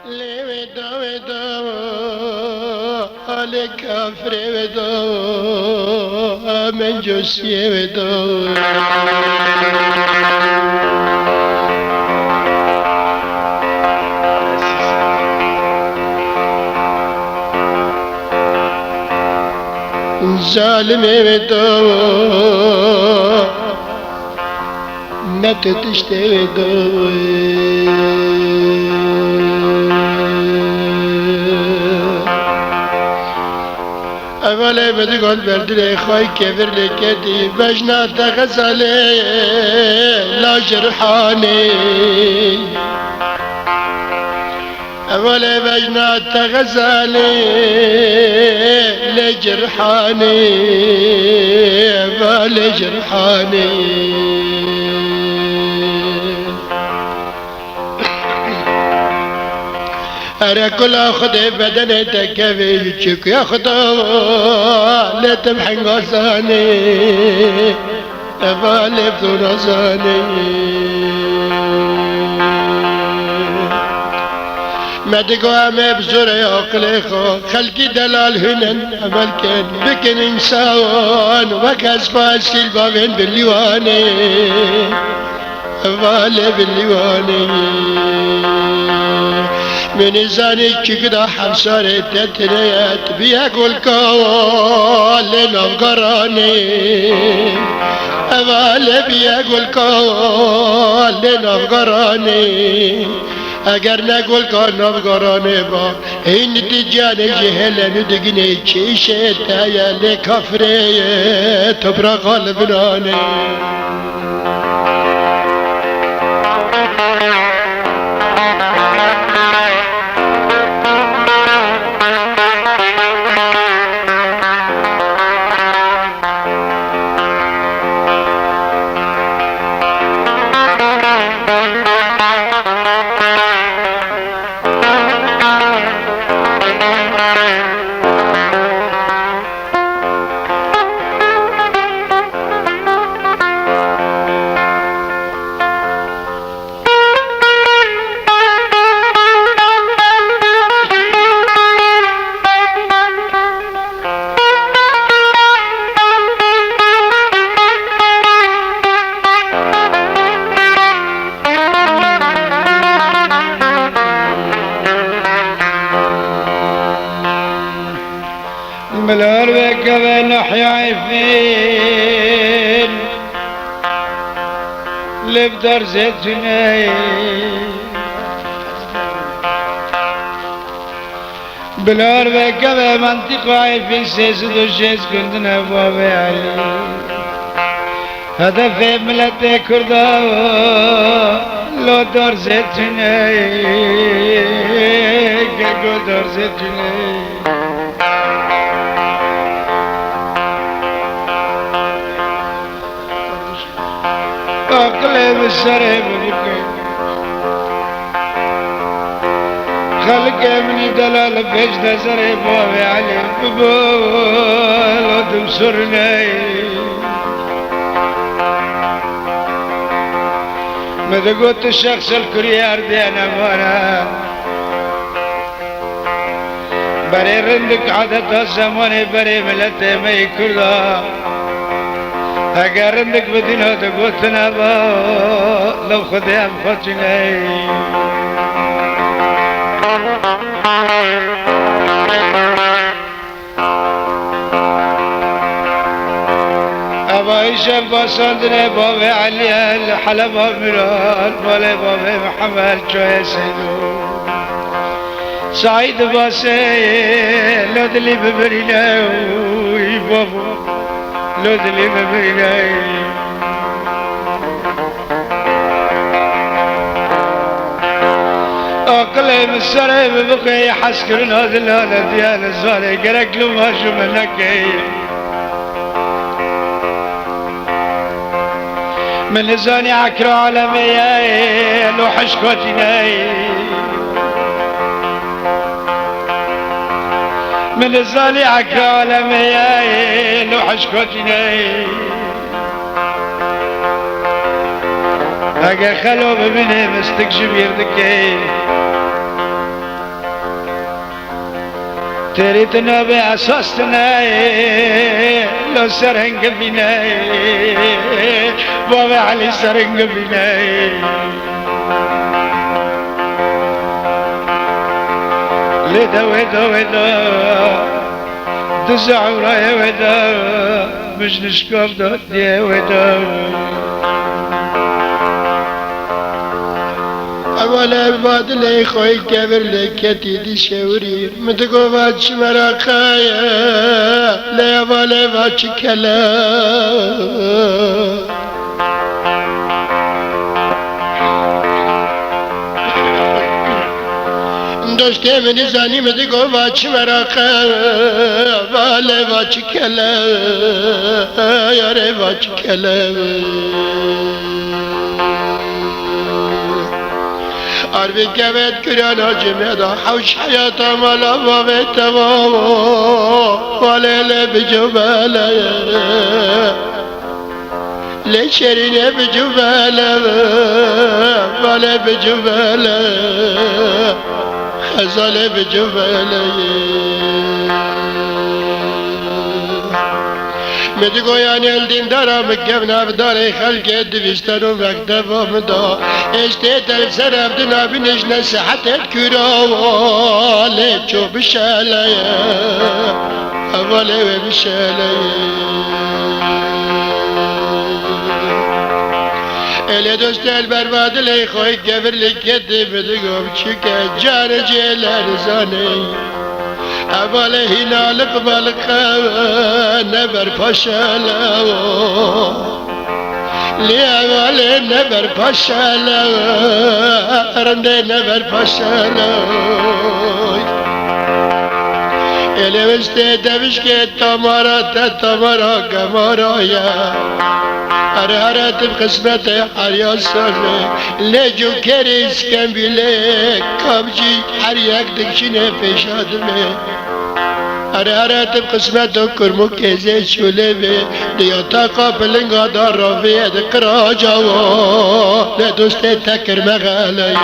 لودا ودا على كافر ودا من جوسي ودا ظالم ودا نتتشتي ودا اوله بدی گل بردی خواهی کبر لکدی بجنا تغزالی لا جرحانی اوله بجنا تغزالی لا جرحانی اوله جرحانی ارى كل خدي بدن تكفي تشك يا خدا لا تمحن غزاني افالي بدون غزاني ما تقوى ما بزور عقلي خلقي دلال هنا عمل كان بكن انسان وكاس فاسي البابين بالليواني افالي بالليواني من زاني كده حمساري تتريت بيقول كول نفقراني أبالي بيقول كول نفقراني اگر نقول كول نفقراني با این تجاني جهل ندقني چيشة تايا لكفري تبرا قلبناني بلور بكبه نحيا فين لبدر زيتوني بلور بكبه منطقة في سيسد وشيس كنتن أبواب علي هدف ملت كردا لو دور زيتوني كيكو دور زيتوني أقلب السرب خلق مني دلال بجد سرب وابي علي ببول وتبصرني ماذا قلت الشخص الكريار دي أنا مانا بري رندك عدد الزمان بري ملتي ما يكرها اگر رندك بدينه تقوتنا با لو خدي انفتني ابا يشب بصندنا بابي علي الحلب امران ولا بابي محمد شوي سيدو سعيد باسي لدلي ببرينا ويبابو لودلي ببيناي أقلي مسري ببقي حسكرن هذا الهالة ديال الزالي قرق له ما شو منكي من زاني عكرو عالمي لو حشكوتيناي من الزالي عكرو عالمي لو حشكوتيناي اگه خلو ببینه مستک جبیر دکی تريتنا بأساسنا لو سرنگ بینای بابا علی سرنگ بینای لدا ودا ودا دزعورا ودا مش نشكاف داد يا ودا اولا بعد لي خوي كبر لكتي دي شوري متقوفات شمراقايا لا اولا بعد كلا دوسته منی زنی مدی گو باچ مراقه باله باچ کله یاره باچ کله عربی کبد کران آجمه دا حوش حیاتا مالا بابه تمام واله لبجو باله لشرینه بجو باله واله بجو باله خزاله بجواله مدگو یعنی الدین دارم گفنا بداره خلق دویستن و مکتب آمدا اشته در سر ابدنا بینش نصحت کراواله چو بشاله اواله و بشاله اله دوست البرباد لی خوی گبر لکتی بدگم چکه جان جلال زانی اول هینال قبالق نبر پاشالا لی اول نبر پاشالا رنده نبر پاشالا اله وسته دوش که تمارا کمارا یا حرارت بقسمت حریا سره لجو کریس کم بیله کابجی هر یک دکشینه پیشادمه حرارت بقسمت کرمو کزه شوله بی دیاتا قابلنگا دار راویه دقرا جاوا لدوست تکر مغالی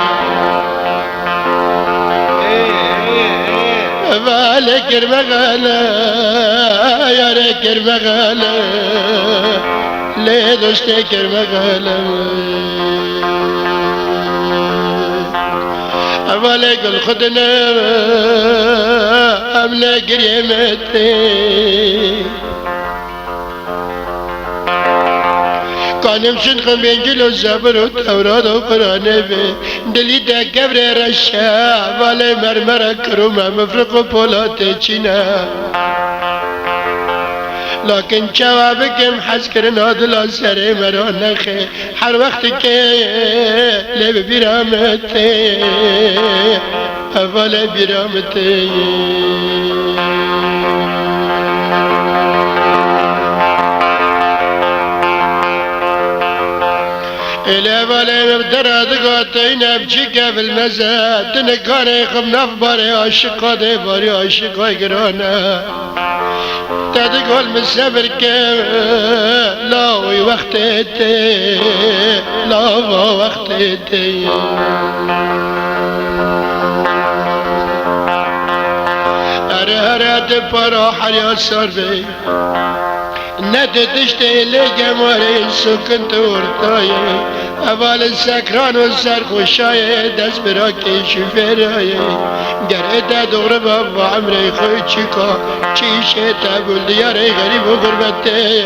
واله کرمغاله یاره کرمغاله لی دوسته کرمغاله اوله گل خودنه امله گریمته کانم شنخم بینجل و زبر و تورات و قرآنه بی دلی ده کبر رشا واله مرمره کروم مفرق و پولات چینه لكن جوابكم حس کرنا دل سر مرا نخه هر وقت که لب بیرامته اول بیرامته إلى بالي مبدرة دقاتين بجيكا في المزاد دنقاني خمنا في باري عاشقا دي باري عاشقا يقرانا تدقول من السبر كيف لاوي وقتي لاوي وقتي أرهرات برا حريا صرفي ندتشتي لجماري سكنت ورطاي اول السكران والسرخوشاي دس براكي شفراي قريت دغري بابا عمري خوي تشيكا تشيشي تقول دياري غريب وغربتي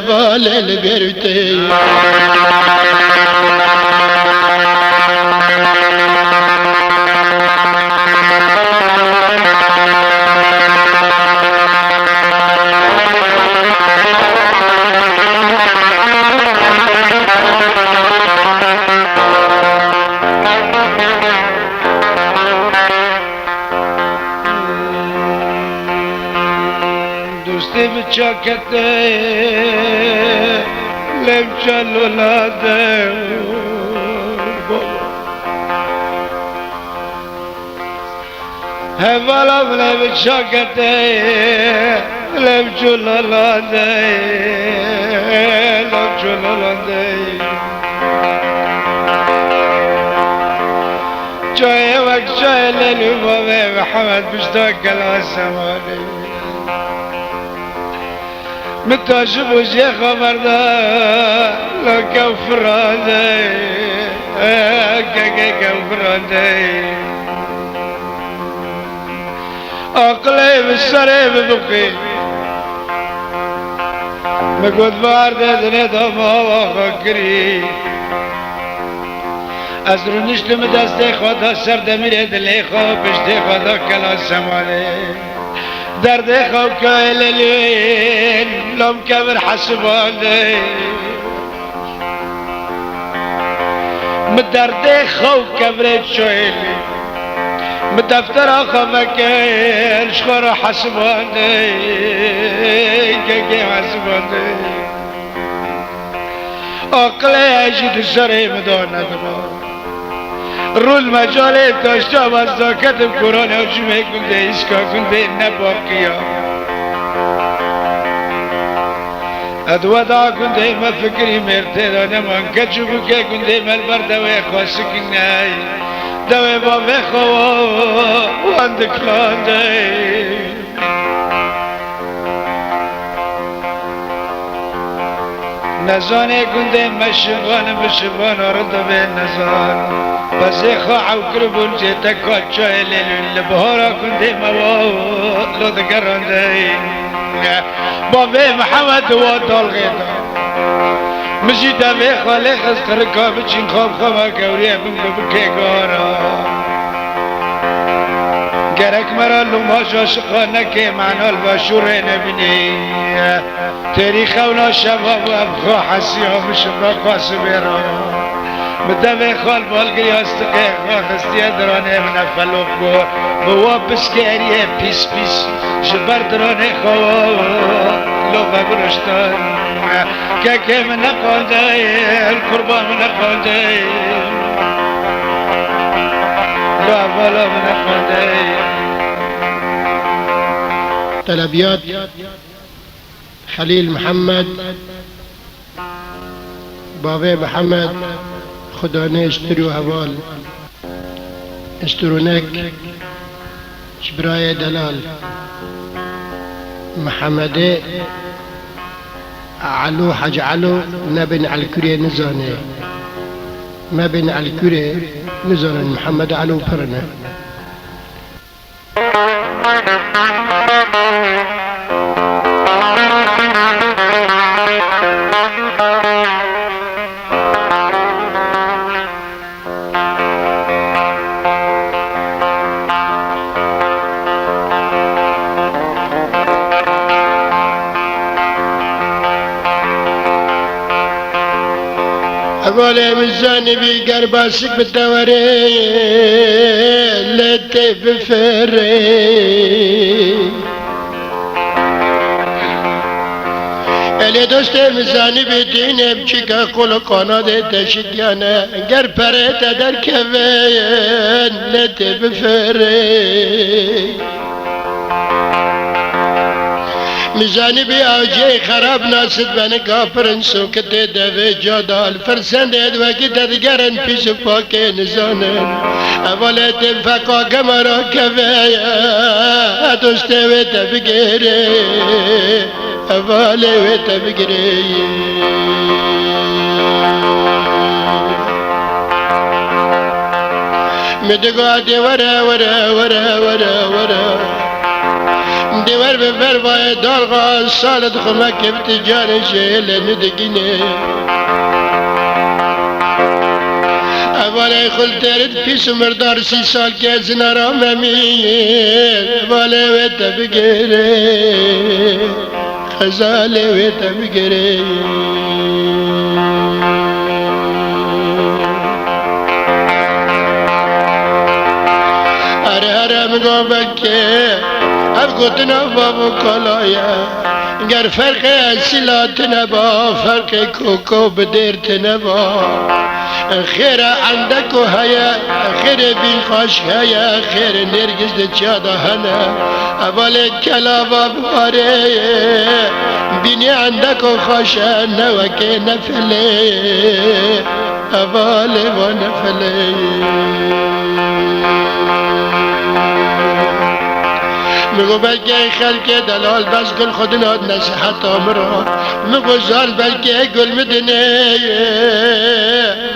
بالي البيروتي بچاکته لب چلو لاده هوالا لب چاکته لب چلو لاده لب چلو لاده شوية وقت شوية ليل وبابي محمد بشتاق العسماني متاشب وجه خبر دا لو كفراني كفراني عقلي بالسري ببقي مقود بارد زنيدا ما وفكري از رو نشتم دست خدا سر دمیر دلی خواب بشتی خدا کلا سمانه درد خواب که للوین لام کبر حسبانه مدرد خواب کبرت شویلی مدفتر آخواب که شخور حسبانه که حسبانه عقل عجید سره مداند ما رول مجاله داشته و از داکتم قرآن حجمه کنده ایسکا کنده نباقیا ادودا کنده ما فکری مرته دانمان کچو بکه کنده مل بر دوه خواستی کنه دوه با بخوا واندکلانده نزانه کنده مشبان آرد به نزان بزه خواه کربون چه تکات چای لیلون لبهارا کنده مواد لدگرانده بابه محمد و دال غیدا مجید به خالق از خرکا بچین خواب خواه کوریه بنگو بکگارا گرک مرا لوماش عاشقانه که معنال باشوره نبینی تاریخ اونا شباب و ابخوا حسیها بشبرا خواست بیران مدوه خال بالگری هستقه خواستیه درانه من فلوق بوا بسکریه پیس پیس جبر درانه خواه لوغه برشتان که من نقانده القربان من نقانده لا بالا من نقانده طلبيات خليل محمد بابي محمد خدانه اشترو هوال اشترونك شبراي دلال محمد علو حج علو نبن على الكري نزانه ما بين على الكري نزانه محمد علو فرنا أقول مزاني بقرباسك بالدوري لتي بفري اللي دوستي مزاني بديني بشيكا قول قناة تشكيانا قر فريت در كفين لتي بفري مزانی بی آجی خراب ناسد بن کافرن سوکت دوی جادال فرسند ادوکی تدگرن پیش پاک نزانن اولت فقا گمارا کوی دوسته وی تبگیره اوله وی تبگیره مدگو آدی ورا ورا ورا ورا ورا دیوار به فربای دالغا سالت خمک بتجار شیل ندگینه اوله خل ترد پیش مردار 30 سال که زنارا ممین اوله و تبگیره خزاله و تبگیره اره مگو بکه افقدنا بابو کلایا گر فرق اصیلات نبا فرق کوکو بدرت نبا خیر عندك هيا خیر بین خوش هيا خیر نرگز چادا هنا اول کلابا باره بینی عندك خوش نوکه نفله اول و نفله مگو بلکه خلق دلال بس گل خود ناد نصیحت آمرا مگو زال بلکه گل مدنه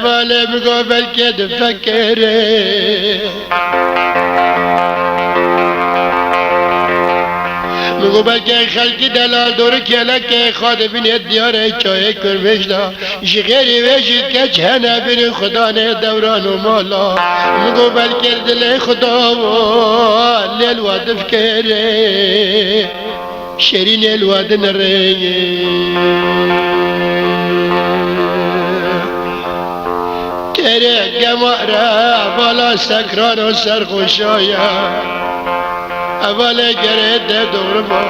ولی مگو بلکه دفکره مگو بلکه خلقی دلال دور کلک خاد بینید دیاره چای کرمش دا جغیری ویجی کچ هنه بین خدا نه دوران و مالا مگو بلکه دل خدا و لیل وادف کره شرین الواد نره تیره گماره بالا سکران و سرخوشایا اوله گره ده دور ما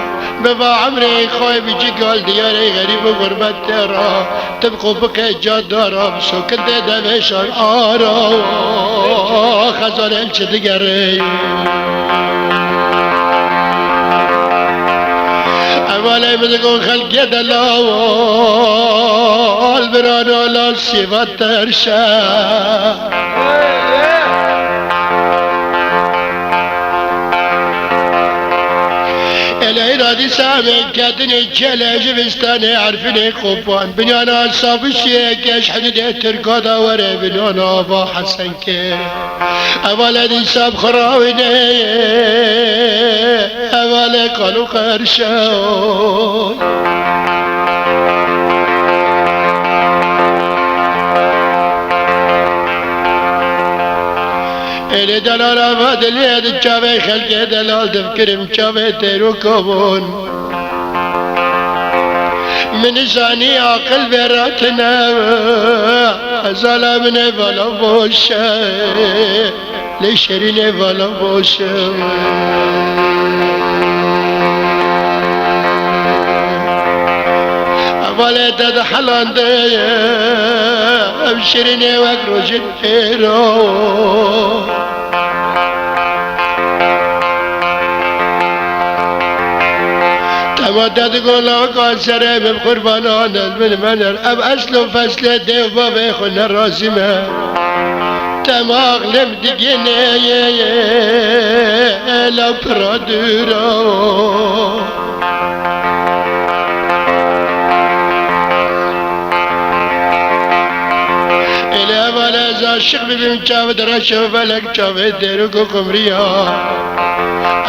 ببا عمري خوي بيجي قال دياري غريب وغربت ترى تبقوا بقى جدارا سكت ده بشار آرا خزال انش دقري اوله بدقون خلق دلال برانا لال سيفات ترشا الإرادي سامن كاتني جلا جبستاني عرفني خوفان بنيانا صابشي كاش حدد تركودا ورا بنيانا با حسن كي أولادي ساب خراويني أولي قالوا خرشاوي إلي دلال أفاد اليد الشافي خلق دلال تفكرم شافي تيرو كوبون من زاني عقل براتنا ظلمني بلا بوشا لشريني بلا بوشا أولي تدحلان دي أبشريني وقروج الهيرو تمدد قولا قال سرم بقربانان من منر أب أسلو فسل ديو بابا خنا راسمه تماغ لم دقيني لو برادورو عاشق ببین چاو درشو فلک چاو درو کو قمریا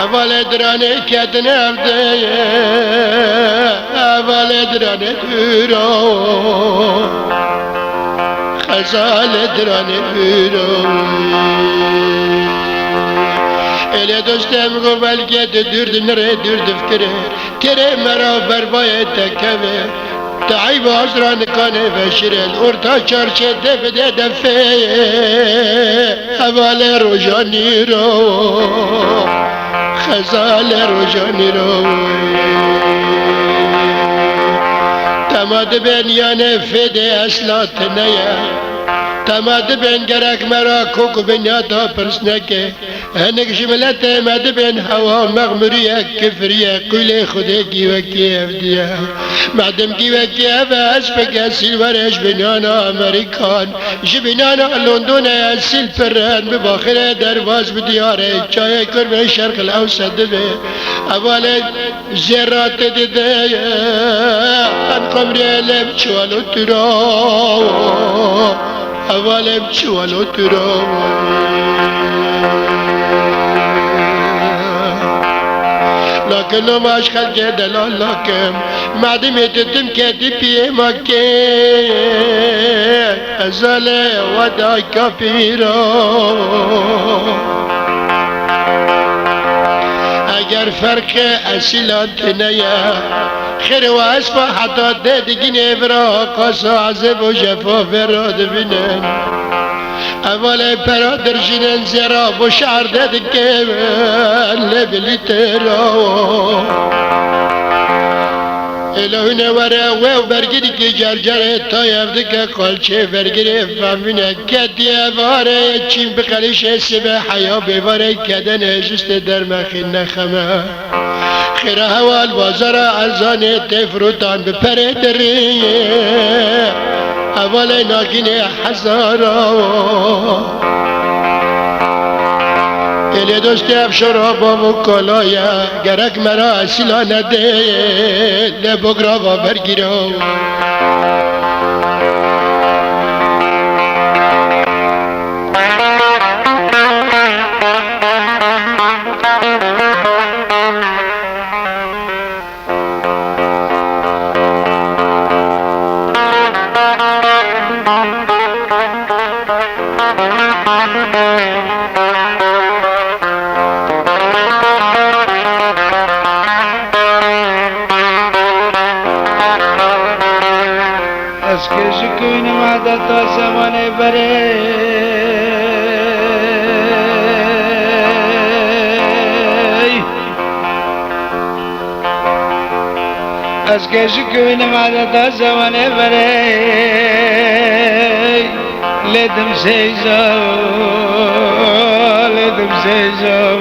اول درانه کدن عبده اول درانه دورو خزال درانه دورو اله دوستم گو بلکه درد نره درد فکره تره مرا بربای تکوه تعيب عذران كان بشر الأرتا چرچه بده دفه أبال روجاني رو خزال روجاني رو تماد بين يانه فده أسلات نيا تماد بين گرک مرا کوک بنیادا پرسنکه هنگ جملت مد بين هوا مغمرية كفرية قيل خدي وكي افديا معدم كي وكي افاس بك سيلورش بنانا امريكان جبنانا لندن اسيل فران بباخر درواز بدياره چاي كرم شرق الاوسط به اول زرات دده ان قمري لب چوالو ترا اول چوالو ترا لكن ما اشخل كده لكم معدم يتتم كده في مكة أزال ودا كبيرا اگر فرق اصیلات نیا خیر و اسفا حتی دیگین افرا قاسا عذب و جفا فراد بینن اول برادر جنن زرا و شعر دکه لبلی ترا الهونه وره و برگیری که جرجره تا یفته که قلچه برگیری فهمینه کدیه واره چین بقلیش سبه حیا بواره کدن اجست در مخین نخمه خیره هوال بازار ارزانه تفروتان بپره دریه اول ناگین حزارا الی دوستی افشارا بابو کالایا گرک مرا اصیلا نده لبگرا و برگیرم از کش کوین مدد تا زمان بره از کش کوین مدد تا زمان بره لدم سیزا لدم سیزا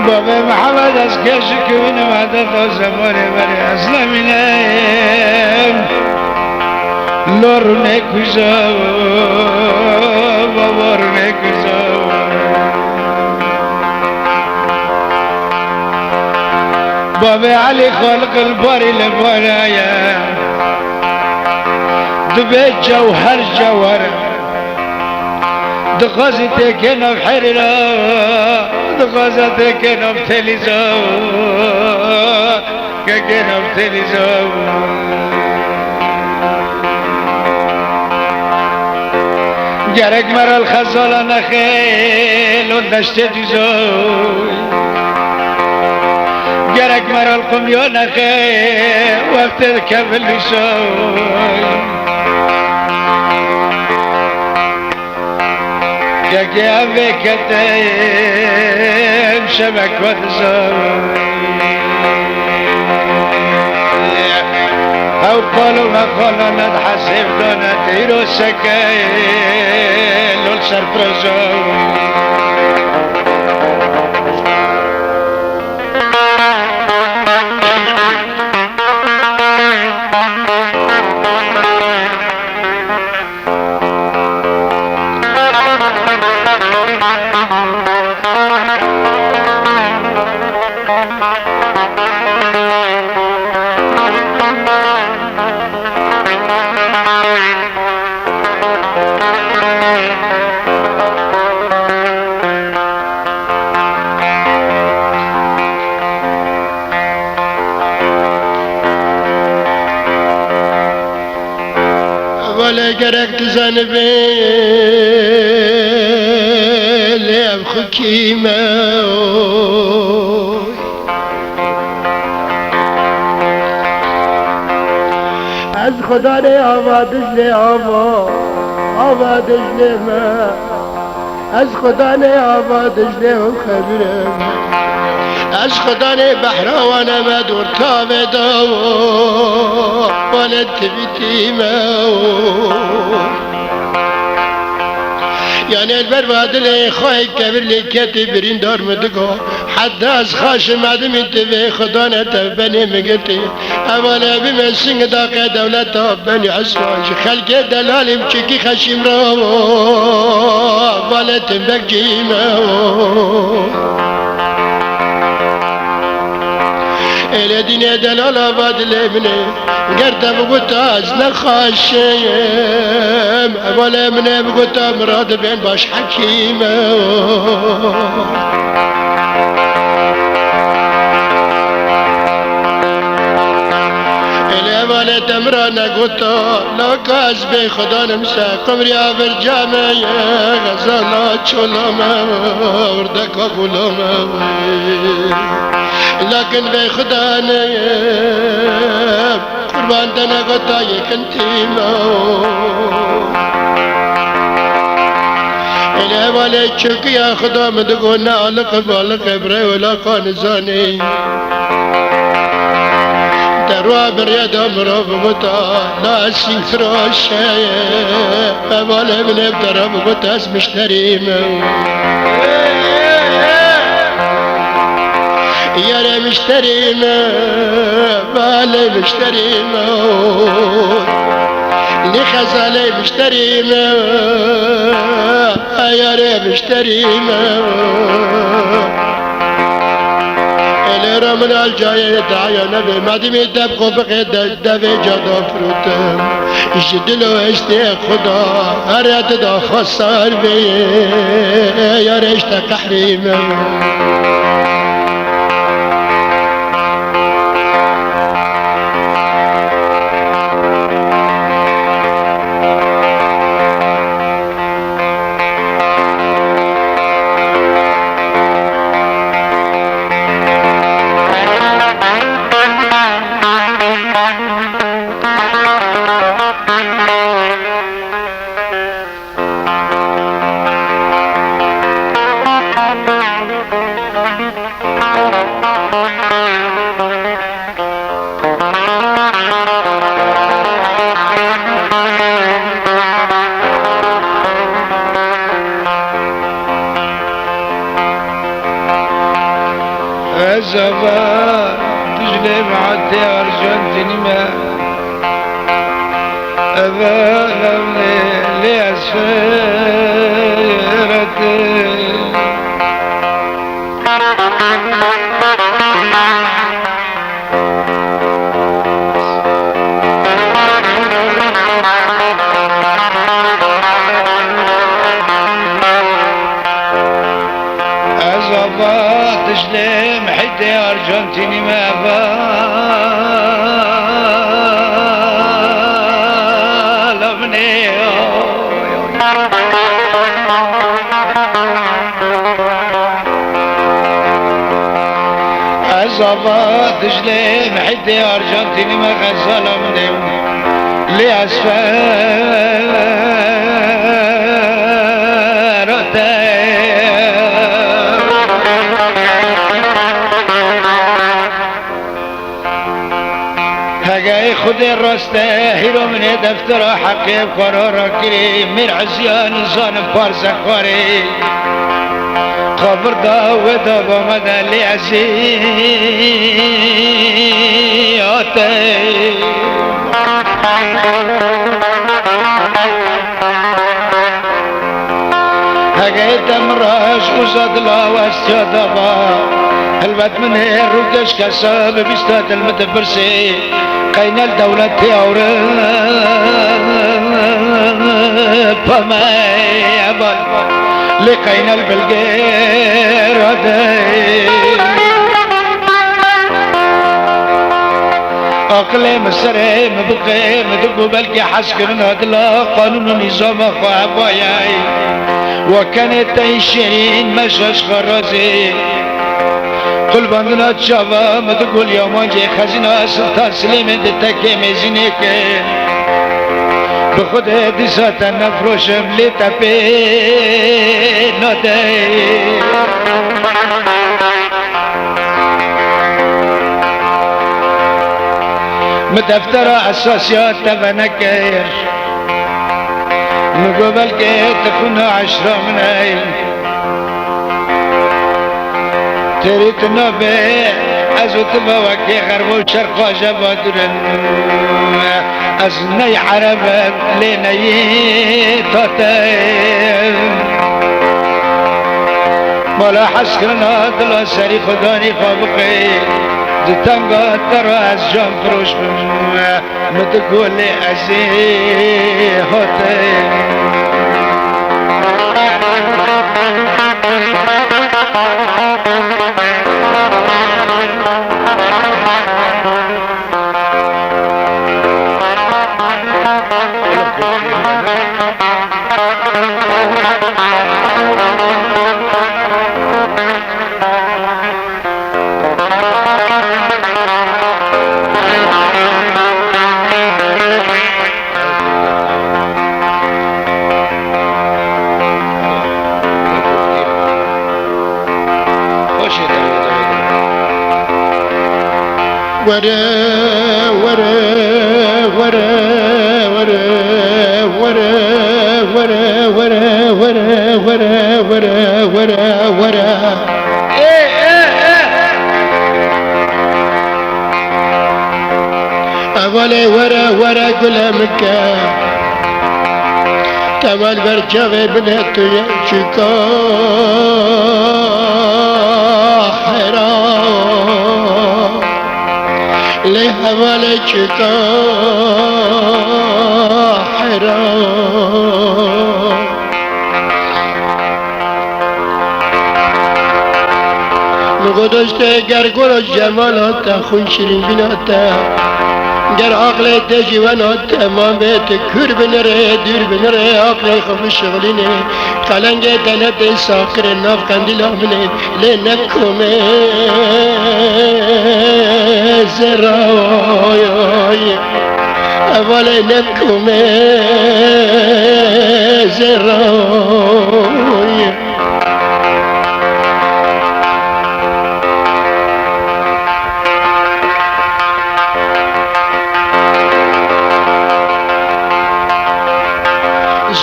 بابا محمد از کش کوین مدد تا زمان بره اصلا مینم لور نکوزا بابا رو نکوزا بابا علی خلق الباری لبارایا دبي جوهر جوهر دغازي تكنا بحرنا دغازة تكنا بتلزا كنا بتلزا جرك مرا الخزالة نخيل ونشتت زوي جرك مرا القميون نخيل وقت الكبل شوي يا بكتين شبك وتزوي أو قالوا ما قالوا نتحسب دون تيرو سكين لول سرفرزوي ولا جرك تزنبي ليب خكيمة از خدا نے آبادش لے آبادش لے ما از خدا نے آبادش لے خبرم از خدا نے بحراوانه ما دور تابه دو ولد تبيتي يعني البرباد اللي خواهي كبير اللي كاتب برين دار مدقو حد از خاش مادم انتبه خدا نتبني مقلتي اولا بمسنگ داقه دولت بني عسواج خلق دلال مچكي خشم رو ولد تنبك جيمه الدنيا دلال آباد لبني قرد بقطاز نخاشم ولا من بقطا مراد بين باش حكيمة ولا تمرنا قطا لا كاز بي خدا نمسا قمري عبر جامعي غزالات شلما وردك وقلما لكن بي خدا نيب قربان دنا قطا يكنتيما إلي ولا تشك يا خدا مدقونا على قبال قبري ولا قان زاني دروا بريد امرو بغطا ناسي فروشة فبالا من ابترا بغطا اسمش تريمة يا مشتريمة بالا مشتريمة اللي خزالي مشتري ما يا ريت مشتري ما اللي من الجاي دعيا نبي ما دمي دبقوا بقيد الدبي جدا فروتم يجدلو اشتي خدا هريت دا خسار بي يا ريشتا تحريم الزبان تجلي معدي أرجنتيني ما أبالمني لأسفيرتي الزبان تجلي محدي أرجنتيني ما بالمني الزبان تجلي محدي أرجنتيني ما غزلمني لأسفارتي هجاي خد الرسته هيرو من دفتر حقي قرار كريم من عزيان زان فارس خوري خبر دا ودا بمدى لعزياتي هجاي تمراش وزاد لا واستيادبا البت من الرقش كسب بيستاد المدبرسي قين الدولة تيورب فما يبل لقين البلغير ودي أقلم السري مبقي مدقو بلقي حسكرن هدلا قانون نظام أخواباياي وكانت تيشيرين مشاش خرازي قل بندنا تشابا ما تقول يوم جي خزينة سلطان سليم دتك مزينك بخود دسات نفروشم لتبي نادي مدفتر اساسيات تبنكير مقبل كي تكون 10 من عين تريد نبي أزوت بوكي غرب وشرق وجبادرن أزني عربا لني تطيب ولا حسكرنا دلا سري خداني خابقي دتنقى ترى أزجام فروش متقول لي أزي هوتي ورا ورا ورا ورا ورا ورا ورا ورا ورا ورا ورا ورا أولي ورا ورا قل مكة تمال برجوه بنه توی چکا حرا لی حوال چکا حرا نگذاشته گر گل و جمالات خون شیرین بیناتا گر عقل تجوانات تمام بیت کور بنره دور بنره عقل خوب شغلینه قلنگ دلت ساقر ناف قندیل آمنه لنکومه زرای اول نکومه زرای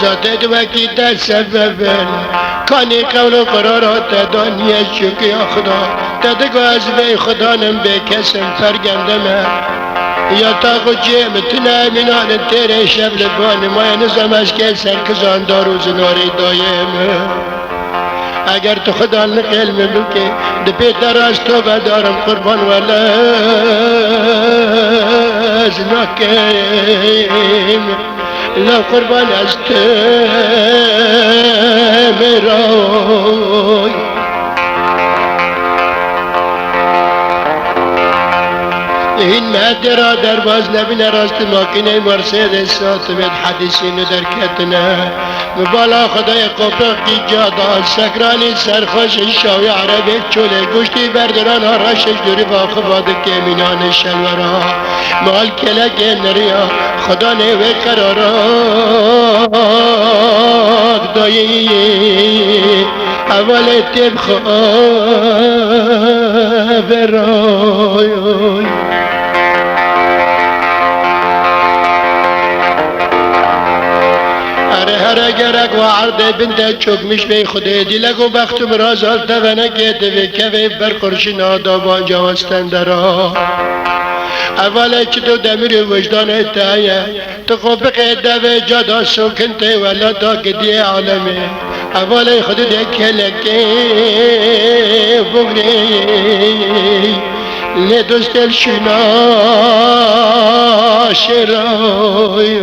ذات وکی در سببن کانی قول و قرارات دانیه شکی خدا تدگو از بی خدانم به کسم فرگندمه یا تاقو جیمتن امینان تیره شب لبان مای نظام از که سرکزان داروز ناری دایمه اگر تو خدا نقل ملوکه دپی دراز تو بدارم قربان ولا از ناکیم لا قربان از تمرای این مدرا در باز نبینه راست ماکینه مرسیدس ساتمت حدیثی ندر کتنه مبالا خدای قبرقی جادا سکرانی سرخوش شاوی عربی چوله گوشتی بردران آراشش دوری با خباد کمینان شلورا مال کلک نریا خدا نیوه قرارات دایی اول تب خبرای هر گرک و عرض بنده چکمش بی خوده دیلک و بختم رازال تونکه دوی که بر قرشین آدابان جواستن درا اول چه تو دمیر وجدان تایه تو قبق دوی جادا سوکنته ولا تا کدی عالمه اول خود دکه لکه بگنی لدوستل شنا شرای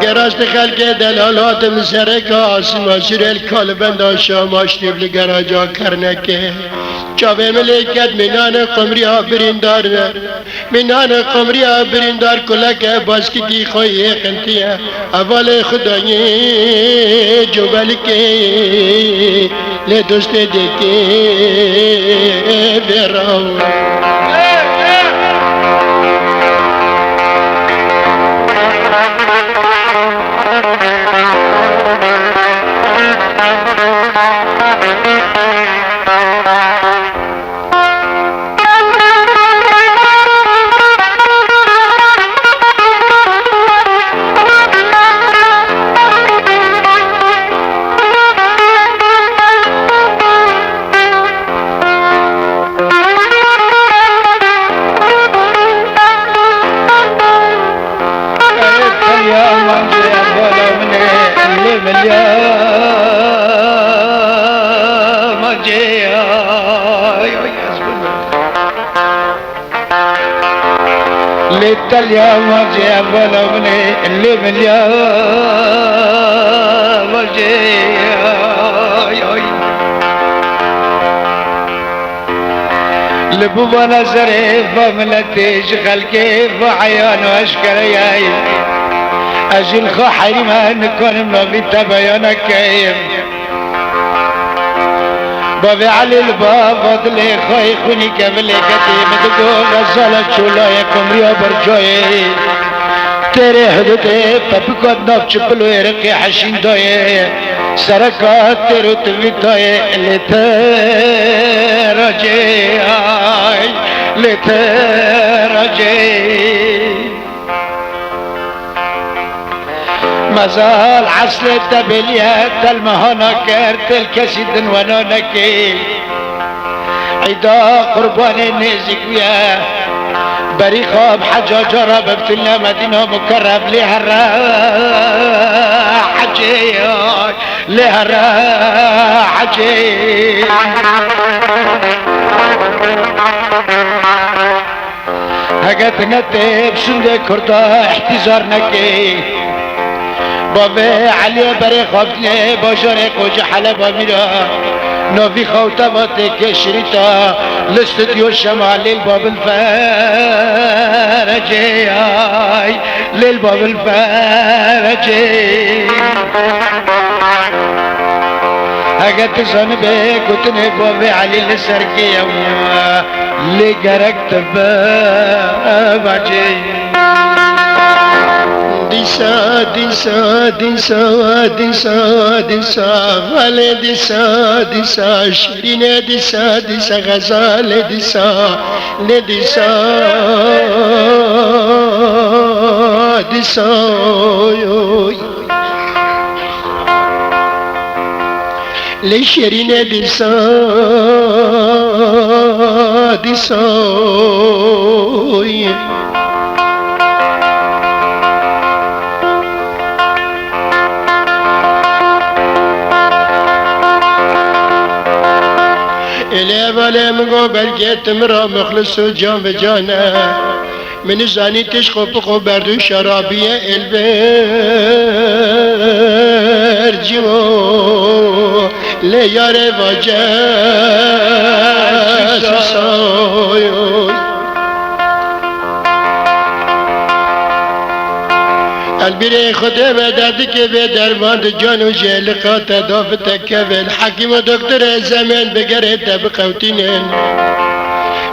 گراست خلق دلالات مسرک آسما شیرل کال بند شاماش نیبل گراجا کرنکه چاوه ملیکت منان قمری ها بریندار منان قمری ها بریندار کلک باسکی کی خوی قنتیه اول خدایی جوبل که لدوست دیکی براو للتليا مرجي أولوني اللي مليا مرجي لبوبا نظري فملتي شغلكي فعيان واشكري أجل خو حريما نكون منوبي تبيانك كيف بابي علي الباب فضلي خوي خوني كملي كتيم دقو غزالة چولاي كمريا برجوي تيري حدودي پپکو ناف چپلوي رقي حشين دوي سرکات تیرو تمی دوي لته رجي آي لته رجي مازال عسل الدبليات المهانا كرت الكسيد ونونكي عدا قربان النزك ويا بري خواب حجاج رببت لنا مدينة مكرم لها الراحجي لها الراحجي هقت نتب سند كردا احتزار نكي بابا علي بري خوابتني باشاري قوج حلبا ميرا نوفي خوتباتك شريطا الاستوديو الشمال للباب الفارجي للباب الفارجي هقت صنبك وتنبوبي علي لسركي يوم اللي قرقت باباجي ديسا ديسا ديسا ديسا ديسا غالي ديسا ديسا شيرين ديسا ديسا غزال ديسا لديسا ديسا لشيرين ديسا ديسا إلى بالي من قبل جيت مرا مخلص وجان بجانا من زاني تشخو بقو بردو شرابية البرجو لياري وجاس سويوي البيري خدمة دادك بدرمان جان وجيل قاتا دافتك كفل حكيم ودكتور زمان بقريت بقوتين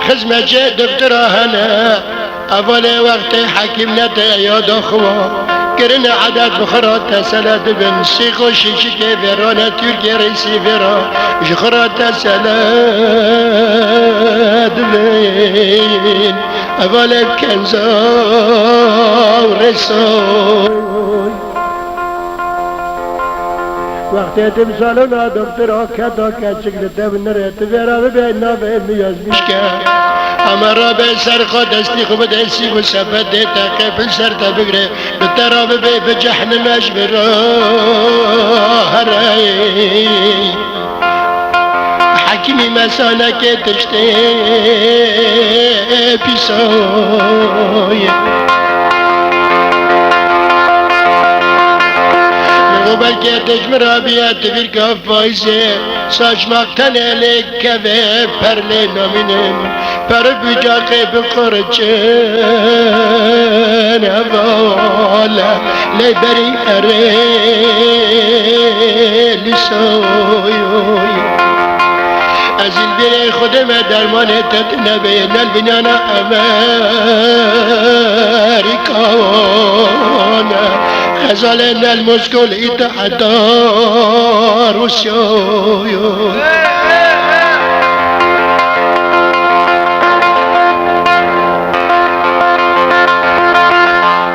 خزمة جي دكتور هنا أول وقت حكيم نتا ياد أخوة كرنا عدد بخرات سلاد بن سيخو شيشك فيرانا تركيا ريسي فيرا جخرات سلاد بن أول كنزا ورسول وقت تمثالنا دكتورا كدا كچك لدب نرت فيرا بينا بيمياز مشكا امرا بسر خدستي خو بدسي وسبت تقف سر تبغري بتراب بجحن مجبر هراي حكيمي مسانك تشتي بيسوي وبلكي تجمر بيات بركا فايزة saçmaktan elek keve perle naminem per bücake bıkırçın evvala leberi ere lisoy azil bire khudeme derman tetne beynel binana Amerikana خزالنا المسكول يتحدار وشويو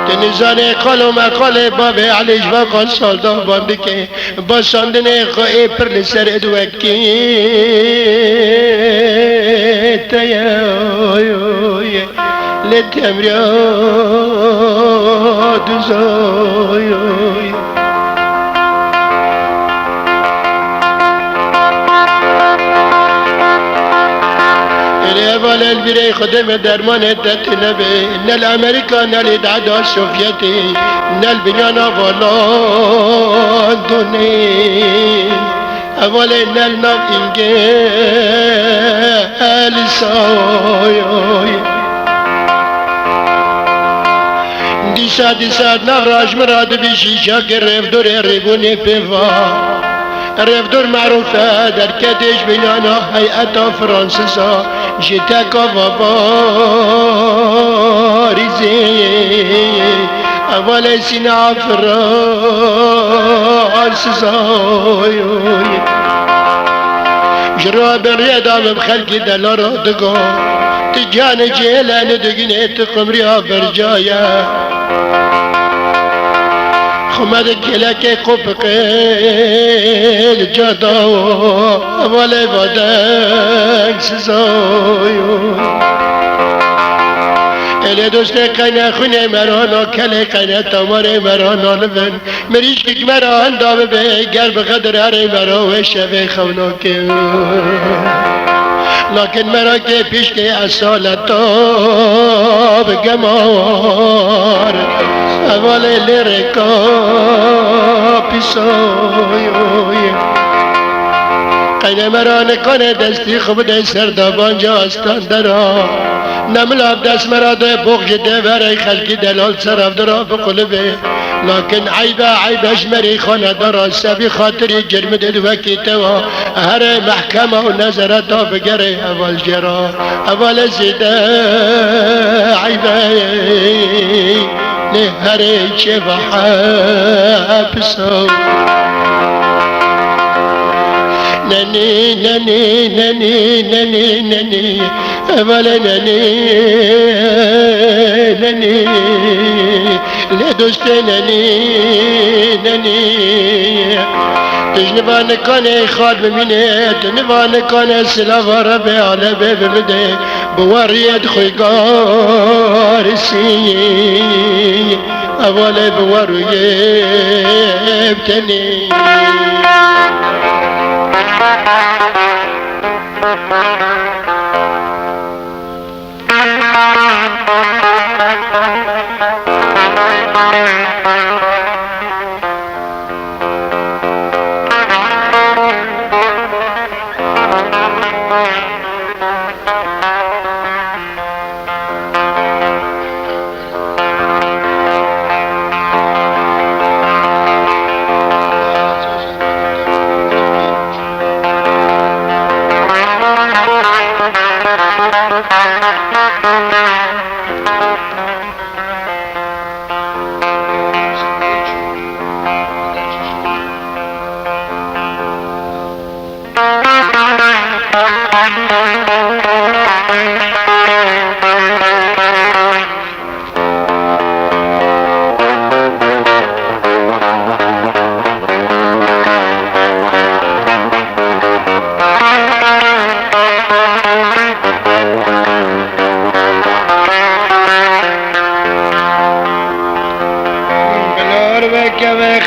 تنزاني قالوا ما قال بابي عليش بقى صالدا باندكي بساندني خاي پر لسر ادوكي تيايو لتمرياد زايوي اليابان البري خدمة درمان التتنبي إن الأمريكان الإدعاد السوفيتي إن البنيان فلاندوني أول إن الناب إنجال سايوي ديسا نغراج مراد بشيشة كرفدور يريبوني بيفا رفدور معروفة در كدش بنانا هيئة فرنسيسا جيتاكا وباريزي أول سنة فرنسيسا جراب الرياضة بخلق دلار دقا تجان جيلان دقنيت قمريا برجايا خمد كلاك قبقيل جداو أولي بدن سزايو الی دوست قینه خونه مرانا کل قینه تمار مرانا لبن مریش که مران دابه به گر بقدر هر مرا و شبه خونا که لكن مرا پیش که اصالتا بگمار اول لرکا پیسای قینه مرا نکنه دستی خوب ده سردابان جا استان درا نملاب دست مرا ده بغج ده برای خلقی دلال سرف درا بقلبه لكن عيبش مري خانه درا سبي خاطري جرم دل وكيتوا هر محكمة ونظرتها بقري اول جرا اول زيده عيبه لهر شبحة بسو نني نني نني نني نني ولا نني نني لدوست نني نني تجنبان كان خاد بمينه تجنبان كان سلاف ربي على باب مده بوريد خيقار سي أولي بوريد تني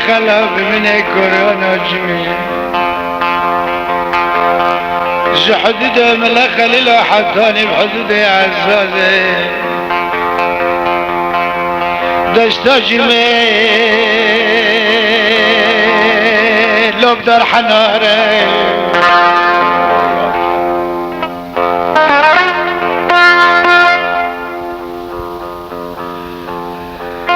خلاف من كورونا جميل حدود ملخ لله حطاني بحدود عزازي دشتا جميل لو بدر حناري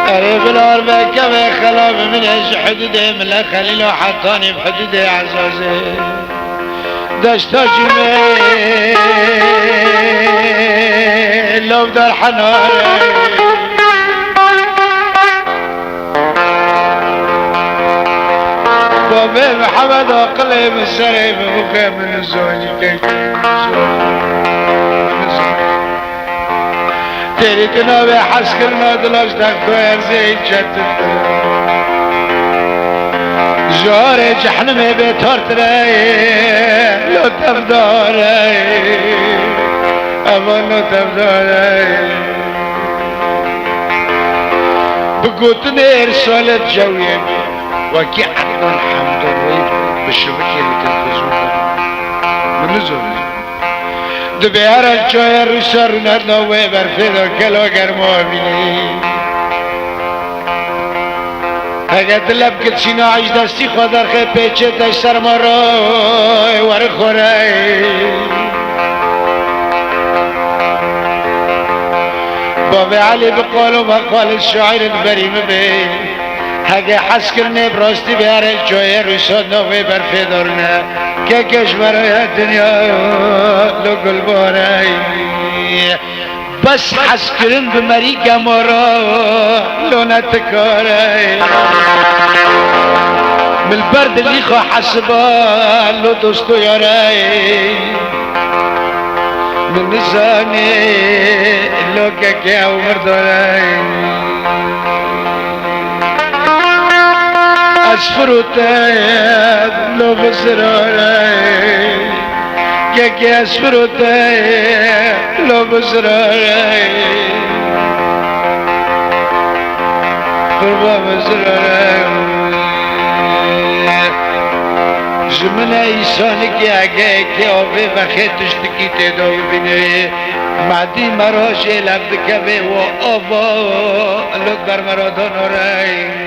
قريب الأربع كما خلاف من ايش حدوده من الخليل وحطاني بحدوده عزازي دشتا جميل لو بدر حناري بابي محمد وقلي من السري بمكة من الزوج تیری کنابه حس کرنا دلاش دکتو ارزی چتت جار جحنمه به تارت رای لطف داره اما لطف داره بگوتن ارسالت جویه وکی عدنا الحمد الویب بشبکه لتلفزون من نزوله دبیار الجای روسر ندنوه برفیدو کلو گرمو بینی اگه دلب کلچینو عیش دستی خود در خیلی پیچه دشت سرماروی ور خوره بابی علی بقول و بقول الشاعر بریم بی اگه حس کرنه براستی بیار الجای روسر نوه برفیدورنه که کشورهای دنیا لو گل بارای بس حس کرن بمری گمارا لو نتکارای من برد اللي خو حسبا لو دوستو یارای من نزانی لو که او مردارای اسفروتای لو بزرارای که اسفروتای لو بزرارای قربان زراره جمن ایسانی که اگه که آبه و خیتش تکی تداوی بینه مدی مراش لبد کبه و آبا لک بر مرادان آره